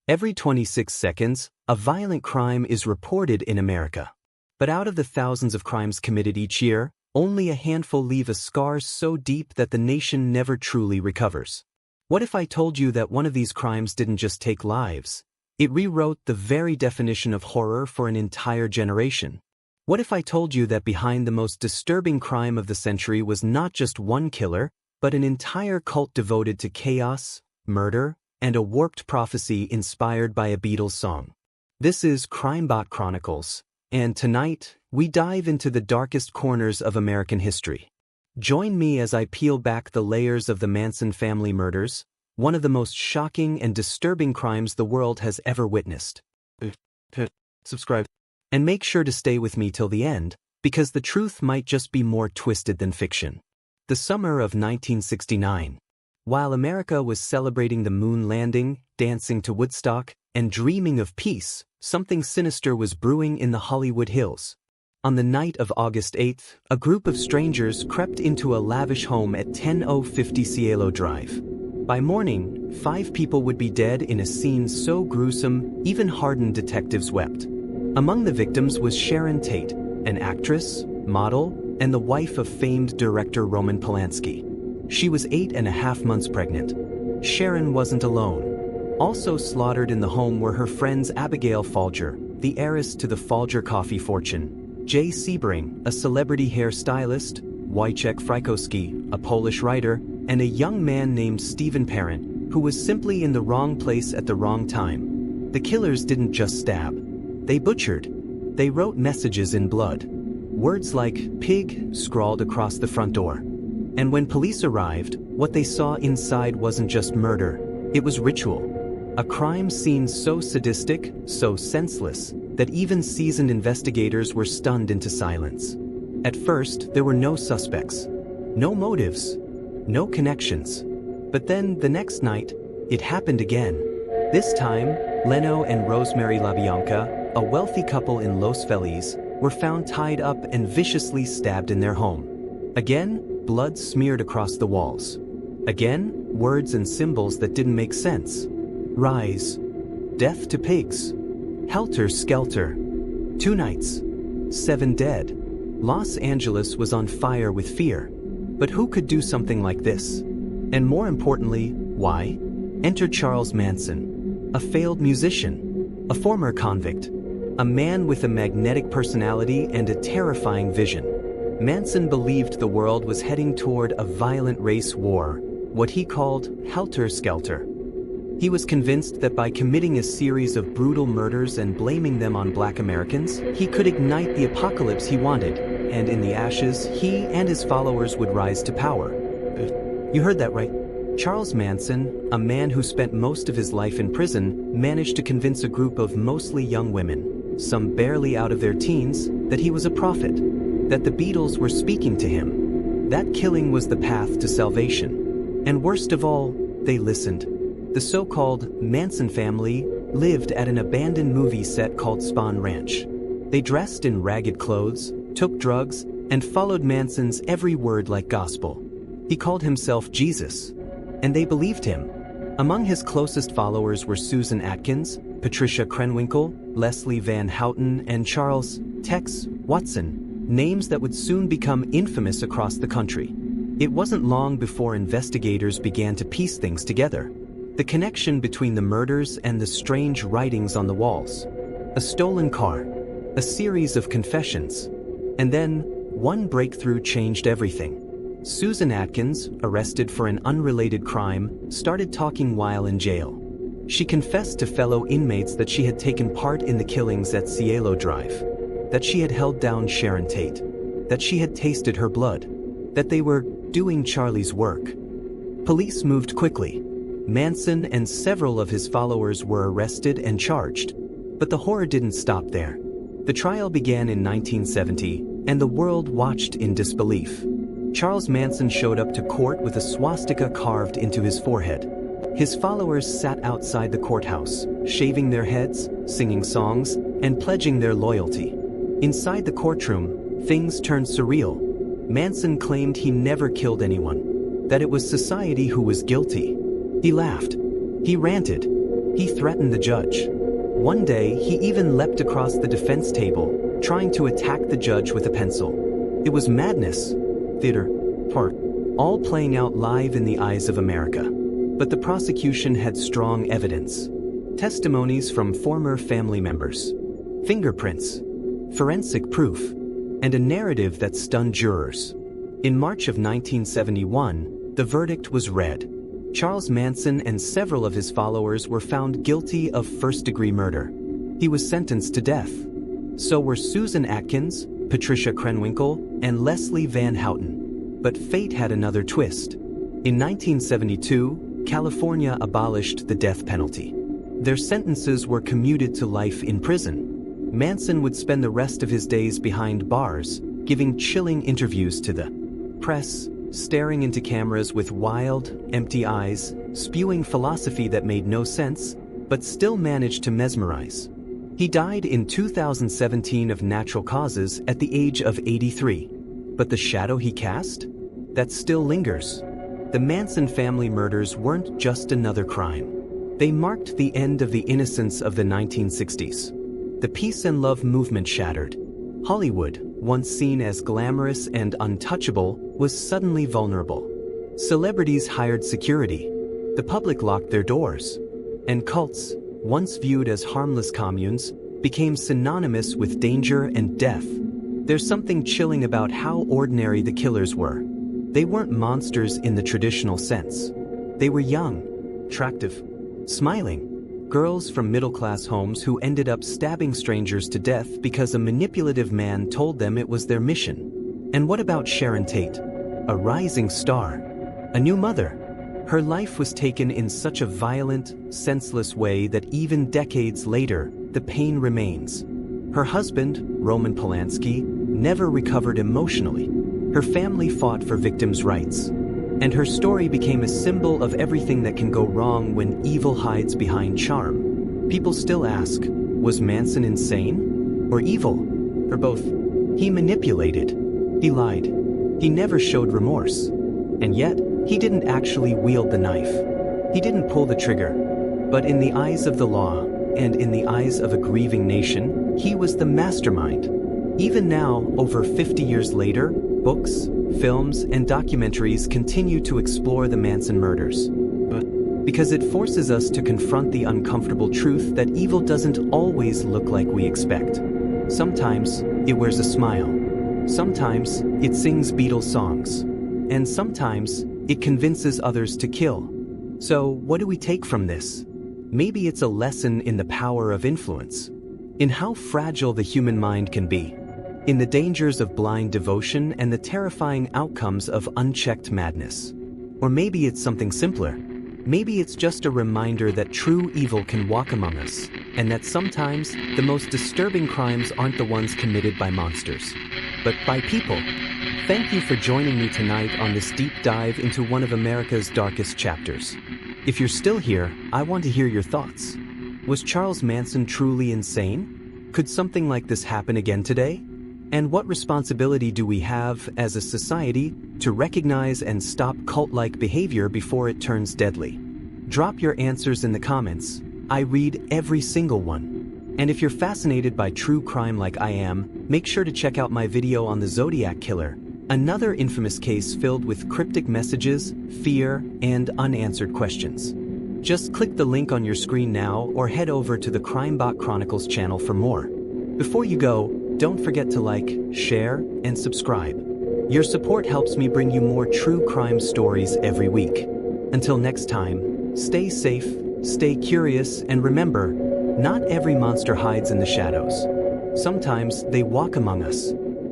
Every 26 seconds, a violent crime is reported in America. But out of the thousands of crimes committed each year, only a handful leave a scar so deep that the nation never truly recovers. What if I told you that one of these crimes didn't just take lives? It rewrote the very definition of horror for an entire generation. What if I told you that behind the most disturbing crime of the century was not just one killer, but an entire cult devoted to chaos, murder, and a warped prophecy inspired by a Beatles song? This is Crimebot Chronicles, and tonight, we dive into the darkest corners of American history. Join me as I peel back the layers of the Manson family murders, one of the most shocking and disturbing crimes the world has ever witnessed. Subscribe. And make sure to stay with me till the end, because the truth might just be more twisted than fiction. The summer of 1969. While America was celebrating the moon landing, dancing to Woodstock, and dreaming of peace, something sinister was brewing in the Hollywood Hills. On the night of August 8th, a group of strangers crept into a lavish home at 10050 Cielo Drive. By morning, 5 people would be dead in a scene so gruesome, even hardened detectives wept. Among the victims was Sharon Tate, an actress, model, and the wife of famed director Roman Polanski. She was 8.5 months pregnant. Sharon wasn't alone. Also slaughtered in the home were her friends Abigail Folger, the heiress to the Folger coffee fortune, Jay Sebring, a celebrity hairstylist, Wojciech Frykowski, a Polish writer, and a young man named Stephen Parent, who was simply in the wrong place at the wrong time. The killers didn't just stab. They butchered. They wrote messages in blood. Words like pig scrawled across the front door. And when police arrived, what they saw inside wasn't just murder, it was ritual. A crime scene so sadistic, so senseless, that even seasoned investigators were stunned into silence. At first, there were no suspects, no motives, no connections. But then, the next night, it happened again. This time, Leno and Rosemary LaBianca, a wealthy couple in Los Feliz, were found tied up and viciously stabbed in their home. Again, blood smeared across the walls. Again, words and symbols that didn't make sense. Rise. Death to pigs. Helter skelter. 2 nights. 7 dead. Los Angeles was on fire with fear. But who could do something like this? And more importantly, why? Enter Charles Manson, a failed musician, a former convict, a man with a magnetic personality and a terrifying vision. Manson believed the world was heading toward a violent race war, what he called helter skelter. He was convinced that by committing a series of brutal murders and blaming them on Black Americans, he could ignite the apocalypse he wanted, and in the ashes, he and his followers would rise to power. You heard that right. Charles Manson, a man who spent most of his life in prison, managed to convince a group of mostly young women, some barely out of their teens, that he was a prophet, that the Beatles were speaking to him. That killing was the path to salvation. And worst of all, they listened. The so-called Manson family lived at an abandoned movie set called Spahn Ranch. They dressed in ragged clothes, took drugs, and followed Manson's every word like gospel. He called himself Jesus, and they believed him. Among his closest followers were Susan Atkins, Patricia Krenwinkel, Leslie Van Houten, and Charles Tex Watson, names that would soon become infamous across the country. It wasn't long before investigators began to piece things together. The connection between the murders and the strange writings on the walls. A stolen car. A series of confessions. And then, one breakthrough changed everything. Susan Atkins, arrested for an unrelated crime, started talking while in jail. She confessed to fellow inmates that she had taken part in the killings at Cielo Drive, that she had held down Sharon Tate, that she had tasted her blood, that they were doing Charlie's work. Police moved quickly. Manson and several of his followers were arrested and charged. But the horror didn't stop there. The trial began in 1970, and the world watched in disbelief. Charles Manson showed up to court with a swastika carved into his forehead. His followers sat outside the courthouse, shaving their heads, singing songs, and pledging their loyalty. Inside the courtroom, things turned surreal. Manson claimed he never killed anyone, that it was society who was guilty. He laughed. He ranted. He threatened the judge. One day, he even leapt across the defense table, trying to attack the judge with a pencil. It was madness, theater, part, all playing out live in the eyes of America. But the prosecution had strong evidence. Testimonies from former family members, fingerprints, forensic proof, and a narrative that stunned jurors. In March of 1971, the verdict was read. Charles Manson and several of his followers were found guilty of first-degree murder. He was sentenced to death. So were Susan Atkins, Patricia Krenwinkel, and Leslie Van Houten. But fate had another twist. In 1972, California abolished the death penalty. Their sentences were commuted to life in prison. Manson would spend the rest of his days behind bars, giving chilling interviews to the press, staring into cameras with wild, empty eyes, spewing philosophy that made no sense, but still managed to mesmerize. He died in 2017 of natural causes at the age of 83. But the shadow he cast? That still lingers. The Manson family murders weren't just another crime. They marked the end of the innocence of the 1960s. The peace and love movement shattered. Hollywood, once seen as glamorous and untouchable, was suddenly vulnerable. Celebrities hired security. The public locked their doors. And cults, once viewed as harmless communes, became synonymous with danger and death. There's something chilling about how ordinary the killers were. They weren't monsters in the traditional sense. They were young, attractive, smiling. Girls from middle-class homes who ended up stabbing strangers to death because a manipulative man told them it was their mission. And what about Sharon Tate? A rising star. A new mother. Her life was taken in such a violent, senseless way that even decades later, the pain remains. Her husband, Roman Polanski, never recovered emotionally. Her family fought for victims' rights. And her story became a symbol of everything that can go wrong when evil hides behind charm. People still ask, was Manson insane? Or evil? Or both? He manipulated. He lied. He never showed remorse. And yet, he didn't actually wield the knife. He didn't pull the trigger. But in the eyes of the law, and in the eyes of a grieving nation, he was the mastermind. Even now, over 50 years later, books, films, and documentaries continue to explore the Manson murders. Because it forces us to confront the uncomfortable truth that evil doesn't always look like we expect. Sometimes, it wears a smile. Sometimes, it sings Beatles songs. And sometimes, it convinces others to kill. So, what do we take from this? Maybe it's a lesson in the power of influence, in how fragile the human mind can be, in the dangers of blind devotion and the terrifying outcomes of unchecked madness. Or maybe it's something simpler. Maybe it's just a reminder that true evil can walk among us, and that sometimes the most disturbing crimes aren't the ones committed by monsters, but by people. Thank you for joining me tonight on this deep dive into one of America's darkest chapters. If you're still here, I want to hear your thoughts. Was Charles Manson truly insane? Could something like this happen again today? And what responsibility do we have as a society to recognize and stop cult-like behavior before it turns deadly? Drop your answers in the comments. I read every single one. And if you're fascinated by true crime like I am, make sure to check out my video on the Zodiac Killer, another infamous case filled with cryptic messages, fear, and unanswered questions. Just click the link on your screen now or head over to the Crimebot Chronicles channel for more. Before you go, don't forget to like, share, and subscribe. Your support helps me bring you more true crime stories every week. Until next time, stay safe, stay curious, and remember, not every monster hides in the shadows. Sometimes they walk among us.